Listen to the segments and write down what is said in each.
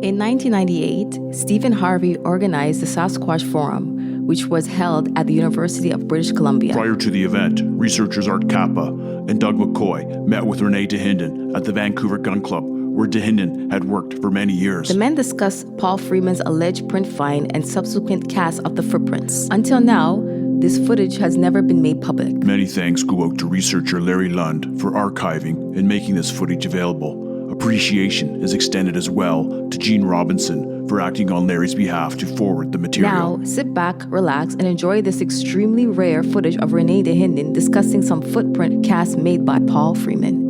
In 1998, Stephen Harvey organized the Sasquatch Forum, which was held at the University of British Columbia. Prior to the event, researchers Art Kappa and Doug McCoy met with René Dahinden at the Vancouver Gun Club, where Dahinden had worked for many years. The men discussed Paul Freeman's alleged print find and subsequent cast of the footprints. Until now, this footage has never been made public. Many thanks go out to researcher Larry Lund for archiving and making this footage available. Appreciation is extended as well to Gene Robinson for acting on Larry's behalf to forward the material. Now, sit back, relax, and enjoy this extremely rare footage of René Dahinden discussing some footprint casts made by Paul Freeman.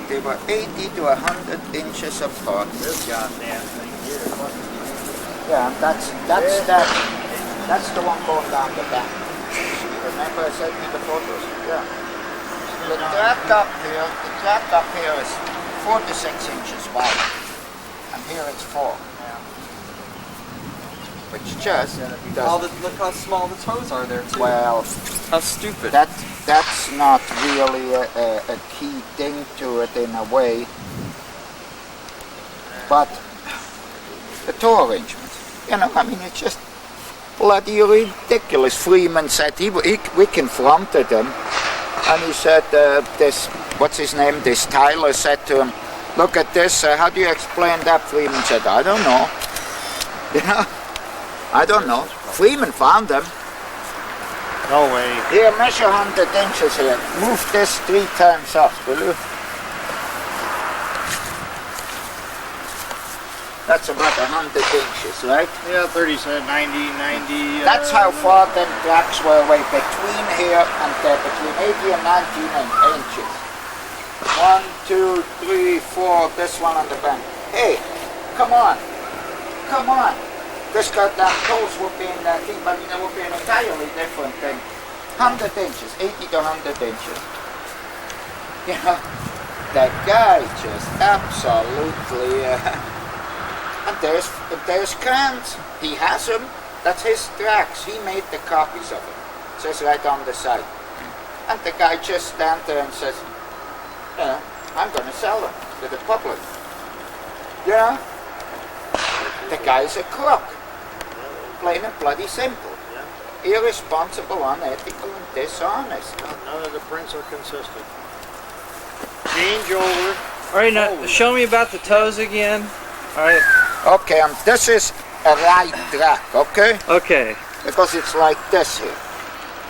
They were 80 to 100 inches apart. This goddamn thing here. Yeah, that's the one going down the back. Remember I sent you the photos? Yeah. The track up here is 4 to 6 inches wide. And here it's 4. Yeah. Which just Look how small the toes are there too. well, How stupid. that's not really a key thing to it in a way. But the toe arrangement, I mean, it's just bloody ridiculous. Freeman said we confronted him, and he said what's his name? This Tyler said to him, "Look at this. How do you explain that?" Freeman said, "I don't know. I don't know." Freeman found them. No way. Here, measure 100 inches here. Move this 3 times up, will you? That's about 100 inches, right? Yeah, 37, 90. That's how far them tracks were away, between here and there, between 80 and 19 inches. 1, 2, 3, 4, this one on the bank. Hey, come on. This goddamn toes would be in that thing, but it would be an entirely different thing. 100 inches, 80 to 100 inches. That guy just absolutely... And there's Krantz. He has them. That's his tracks. He made the copies of them. It says right on the side. And the guy just stands there and says, I'm going to sell them to the public. Yeah? The guy's a crook. Plain and bloody simple. Irresponsible, unethical, and dishonest. None of the prints are consistent. Change over. All right, now show me about the toes again. All right. Okay, and this is a right track, okay? Okay. Because it's like this here.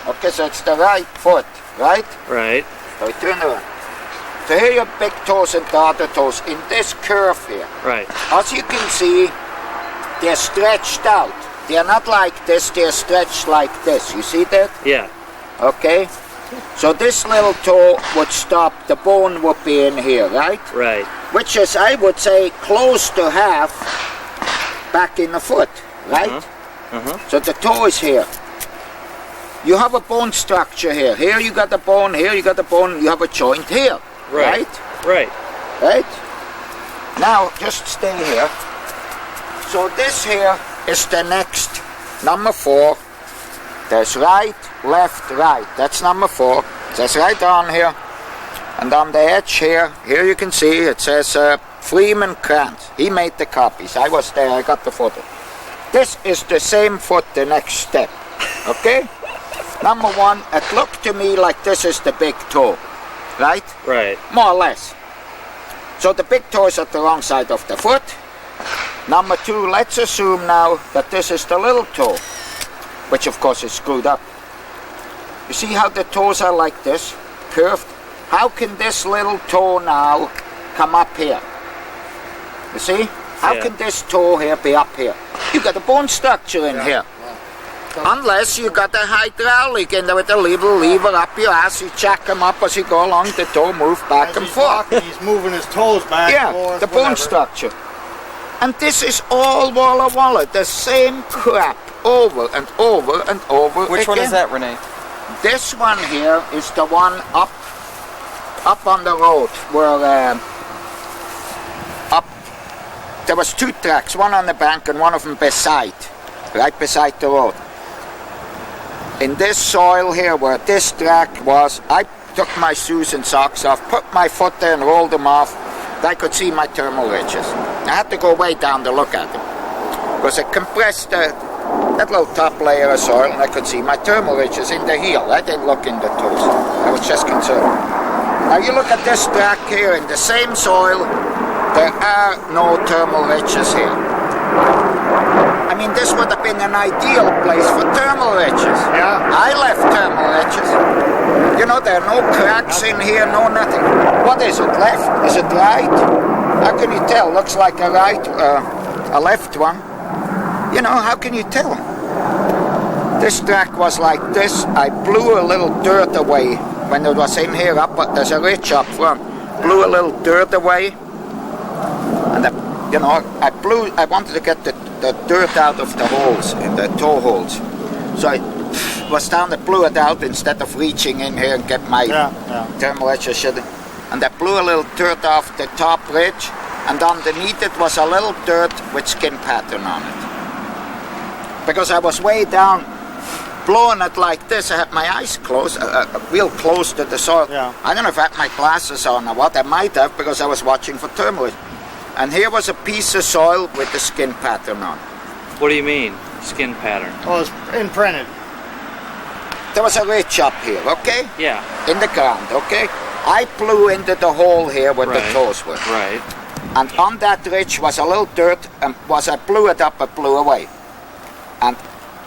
Okay, so it's the right foot, right? Right. So turn around. So here your big toes and the other toes in this curve here. Right. As you can see, they're stretched out. They're not like this, they're stretched like this. You see that? Yeah. Okay? So this little toe would stop, the bone would be in here, right? Right. Which is, I would say, close to half back in the foot, right? So the toe is here. You have a bone structure here. Here you got the bone, here you got the bone, you have a joint here, right? Right. Right? Now, just stay here. So this here is the next, number 4. There's right, left, right. That's number 4. It says right on here. And on the edge here you can see it says Freeman Krantz. He made the copies. I was there, I got the photo. This is the same foot, the next step. Okay? Number 1, it looked to me like this is the big toe. Right? Right. More or less. So the big toe is at the wrong side of the foot. Number 2, let's assume now that this is the little toe, which of course is screwed up. You see how the toes are like this, curved? How can this little toe now come up here? You see? How can this toe here be up here? You got a bone structure in here. Unless you got a hydraulic in there with a little lever up your ass, you jack them up as you go along, the toe move back and forth. He's moving his toes back and forth. The bone structure. And this is all walla, the same crap over and over and over Which again. one is that, René? This one here is the one up on the road where there was 2 tracks, one on the bank and one of them right beside the road. In this soil here where this track was, I took my shoes and socks off, put my foot there and rolled them off. I could see my thermal ridges. I had to go way down to look at them because it compressed that little top layer of soil, and I could see my thermal ridges in the heel. I didn't look in the toes. I was just concerned. Now you look at this track here in the same soil. There are no thermal ridges here. I mean, this would have been an ideal place for thermal ridges. Yeah. I left thermal ridges. You know, there are no cracks in here, no nothing. What is it, left? Is it right? How can you tell? Looks like a right, a left one. You know, how can you tell? This track was like this. I blew a little dirt away when it was in here up, but there's a ridge up front. Blew a little dirt away. And I wanted to get the dirt out of the holes, in the toe holes. So I was down to blew it out instead of reaching in here and get my thermal ridges. And I blew a little dirt off the top ridge, and underneath it was a little dirt with skin pattern on it. Because I was way down, blowing it like this, I had my eyes closed, real close to the soil. Yeah. I don't know if I had my glasses on or what, I might have, because I was watching for thermal. And here was a piece of soil with the skin pattern on. What do you mean, skin pattern? Oh, it's imprinted. There was a ridge up here, okay? Yeah. In the ground, okay? I blew into the hole here where the toes were. Right. And on that ridge was a little dirt, and I blew it up, it blew away. And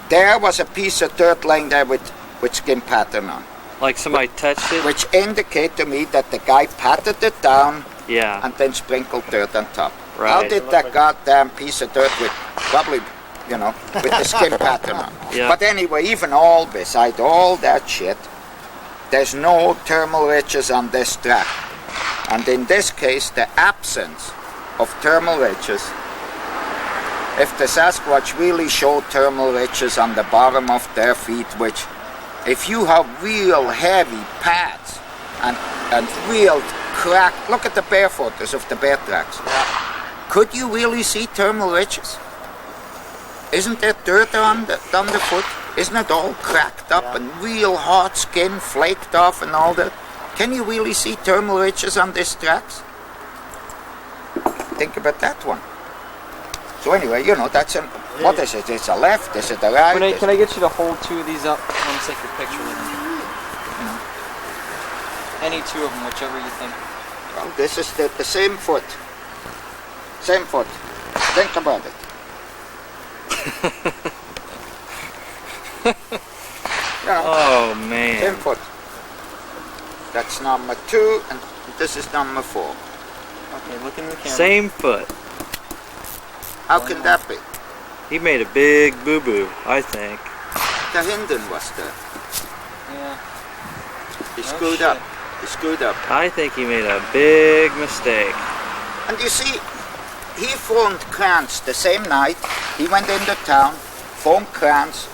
there was a piece of dirt laying there with skin pattern on. Like somebody touched it? Which indicate to me that the guy patted it down Yeah. and then sprinkled dirt on top. Right. How did that goddamn piece of dirt with probably, with the skin pattern on? Yeah. But anyway, even all beside all that shit, there's no thermal ridges on this track. And in this case, the absence of thermal ridges, if the Sasquatch really showed thermal ridges on the bottom of their feet, which if you have real heavy pads and real crack, look at the bear photos of the bear tracks. Could you really see thermal ridges? Isn't there dirt on the foot? Isn't it all cracked up and real hard skin flaked off and all that? Can you really see thermal ridges on these tracks? Think about that one. So anyway, that's what is it? It's a left, is it a right? Can I get you to hold two of these up? I want to take your picture with them. Any two of them, whichever you think. Well, this is the same foot. Same foot. Think about it. Oh, man. Same foot. That's number 2, and this is number 4. Okay, look in the camera. Same foot. How can that be? He made a big boo-boo, I think. Dahinden was there. Yeah. He No screwed shit. up. He screwed up. I think he made a big mistake. And you see, he phoned Krantz the same night. He went into town, phoned Krantz.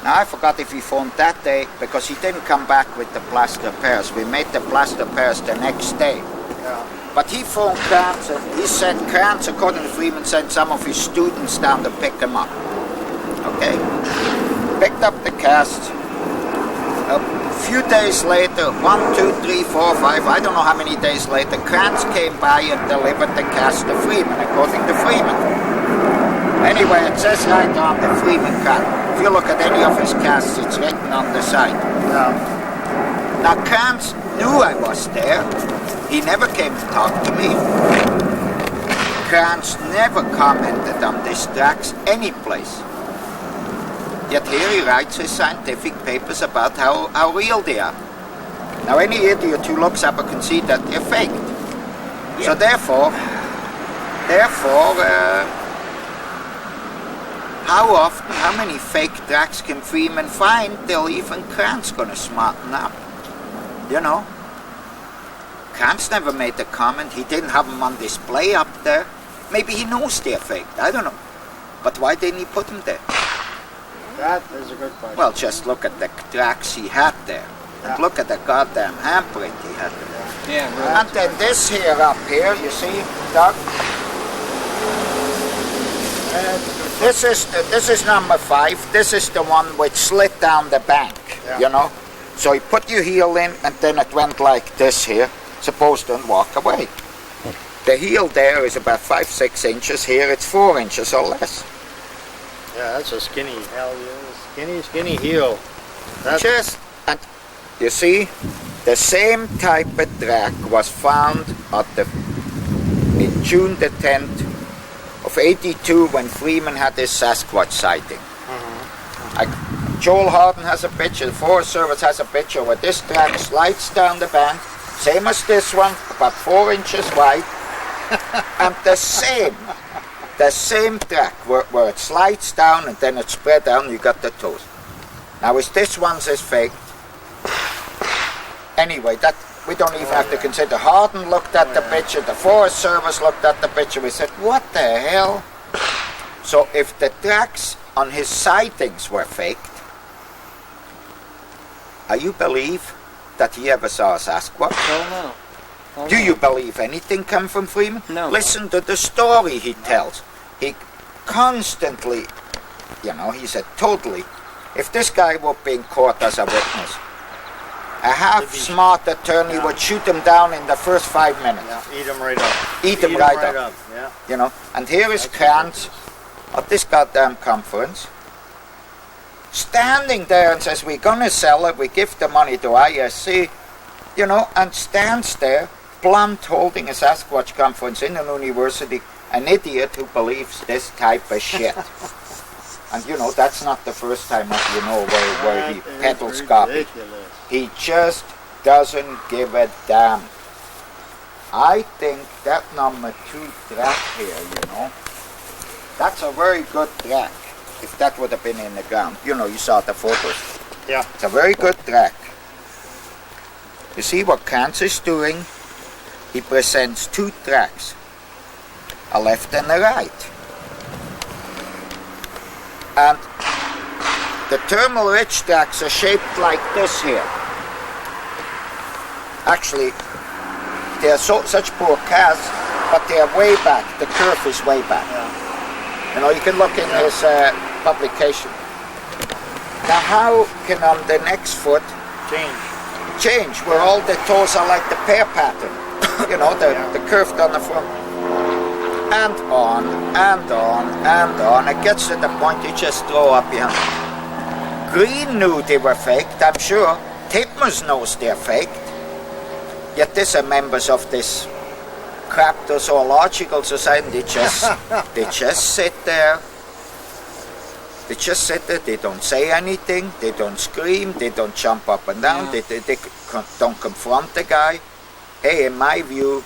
Now I forgot if he phoned that day because he didn't come back with the plaster pairs. We made the plaster pairs the next day. Yeah. But he phoned Krantz and he said Krantz, according to Freeman, sent some of his students down to pick him up. Okay? Picked up the cast. A few days later, 1, 2, 3, 4, 5, I don't know how many days later, Krantz came by and delivered the cast to Freeman, according to Freeman. Anyway, it says right on the Freeman card. If you look at any of his casts, it's written on the side. Yeah. Now, Krantz knew I was there. He never came to talk to me. Krantz never commented on these tracks any place. Yet here he writes his scientific papers about how real they are. Now, any idiot who looks up can see that they're faked. So therefore, how often, how many fake tracks can Freeman find till even Krantz gonna smarten up? Krantz never made a comment. He didn't have them on display up there. Maybe he knows they're faked. I don't know. But why didn't he put them there? That is a good question. Well, just look at the tracks he had there. And look at the goddamn handprint he had there. Yeah, really. And then this here up here, you see, Doug? This is number 5. This is the one which slid down the bank, So you put your heel in, and then it went like this here, supposed to walk away. The heel there is about 5-6 inches. Here it's 4 inches or less. Yeah, that's a skinny, hell yeah, skinny heel. Just, and you see, the same type of track was found in June the 10th of 82 when Freeman had his Sasquatch sighting. Joel Harden has a picture, the Forest Service has a picture where this track slides down the bank, same as this one, about 4 inches wide, and the same track where it slides down and then it spread down, you got the toes. Now is this one's is faked? Anyway, that we don't even have to consider. Harden looked at the picture, the Forest Service looked at the picture, we said, what the hell? So if the tracks on his sightings were faked, you believe that he ever saw a Sasquatch? Oh, no. Do you believe anything come from Freeman? No. Listen to the story he tells. He constantly, he said totally, if this guy were being caught as a witness, a half-smart attorney would shoot him down in the first 5 minutes. Yeah, eat him right up. Eat him right up. Yeah. And here is Krantz at this goddamn conference, standing there and says, we're going to sell it, we give the money to ISC, and stands there, blunt, holding a Sasquatch conference in an university, an idiot who believes this type of shit. And that's not the first time where he peddles copy. He just doesn't give a damn. I think that number 2 track here, that's a very good track. If that would have been in the ground. You saw the photos. Yeah. It's a very good track. You see what Krantz is doing? He presents 2 tracks. A left and a right. And the thermal ridge tracks are shaped like this here. Actually, they are such poor casts, but they are way back. The curve is way back. Yeah. You can look in his publication. Now how can on the next foot change where all the toes are like the pear pattern? The curved on the front. And on, and on, and on. It gets to the point you just throw up your hand. Green knew they were faked, I'm sure. Titmus knows they're faked. Yet these are members of this Cryptozoological Society. They just sit there. They just sit there. They don't say anything. They don't scream. They don't jump up and down. They don't confront the guy. Hey, in my view,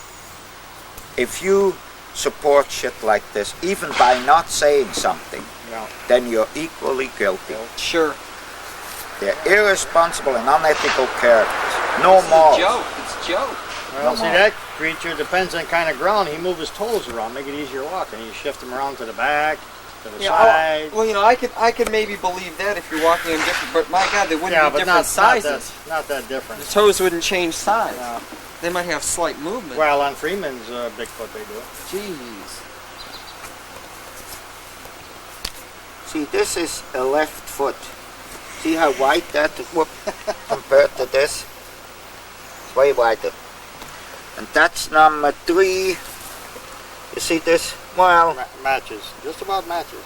if you support shit like this, even by not saying something, then you're equally guilty. Sure. They're irresponsible and unethical characters. No more. It's a joke. Well, see, that creature depends on kind of ground. He moves his toes around, make it easier walking. You shift them around to the back, to the side. Well, I could maybe believe that if you're walking in different, but my God, they wouldn't be different sizes. Not that different. The toes wouldn't change size. No. They might have slight movement. Well, on Freeman's Bigfoot they do. Jeez. See, this is a left foot. See how wide that whoop compared to this? It's way wider. And that's number 3. You see this? Well, matches. Just about matches.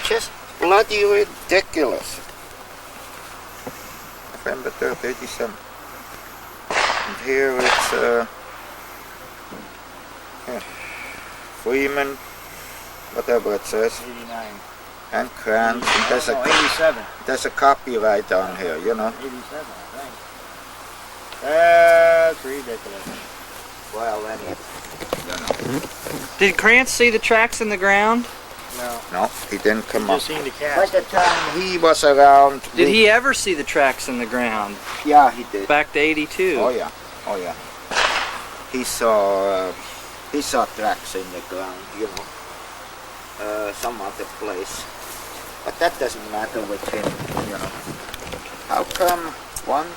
Just bloody ridiculous. November 3rd, 87. And here it's Freeman, whatever it says. 89. And Krantz. And 87. There's a copyright on here, 87, I think. That's ridiculous. Well, anyway. Did Krantz see the tracks in the ground? No, he didn't come up. Just seen the cat. By the time he was around... Did he ever see the tracks in the ground? Yeah, he did. Back to 82. Oh yeah. He saw tracks in the ground, some other place. But that doesn't matter with him, How come one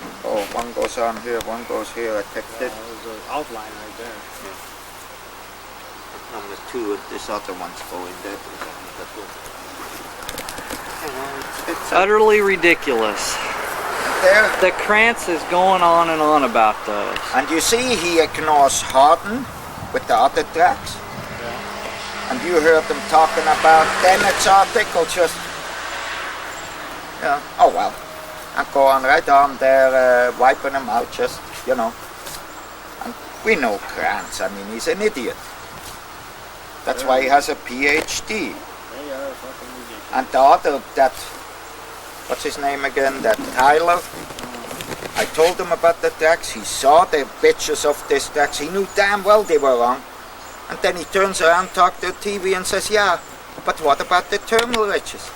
goes on here, one goes here, I picked it. There's an outline right there. Yeah. Number 2, this other one's going there. It's utterly ridiculous. there? The Krantz is going on and on about those. And you see he ignores Harden with the other tracks. And you heard them talking about Dennett's article just... Yeah, oh well. I'm going right on there, wiping him out, just, you know. And we know Krantz, I mean, he's an idiot. That's why he has a PhD. They are fucking ridiculous. And the other, that, what's his name again, that Tyler? I told him about the tracks, he saw the pictures of these tracks, he knew damn well they were wrong. And then he turns around, talks to the TV and says, yeah, but what about the terminal ridges?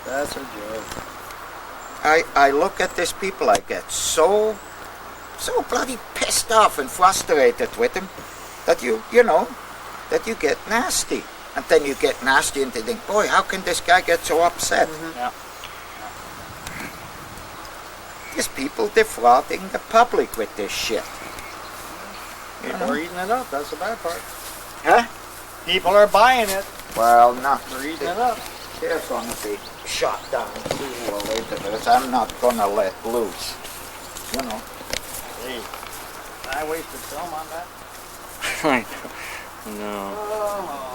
That's a joke. I look at these people, I get so bloody pissed off and frustrated with them that you know, that you get nasty. And then you get nasty and they think, boy, how can this guy get so upset? Yeah. These people defrauding the public with this shit. People are eating it up, that's the bad part. Huh? People are buying it. Well, no. They're eating it up. They're gonna be shot down sooner or later, because I'm not gonna let loose. You know. Hey, I wasted film on that. No. Oh.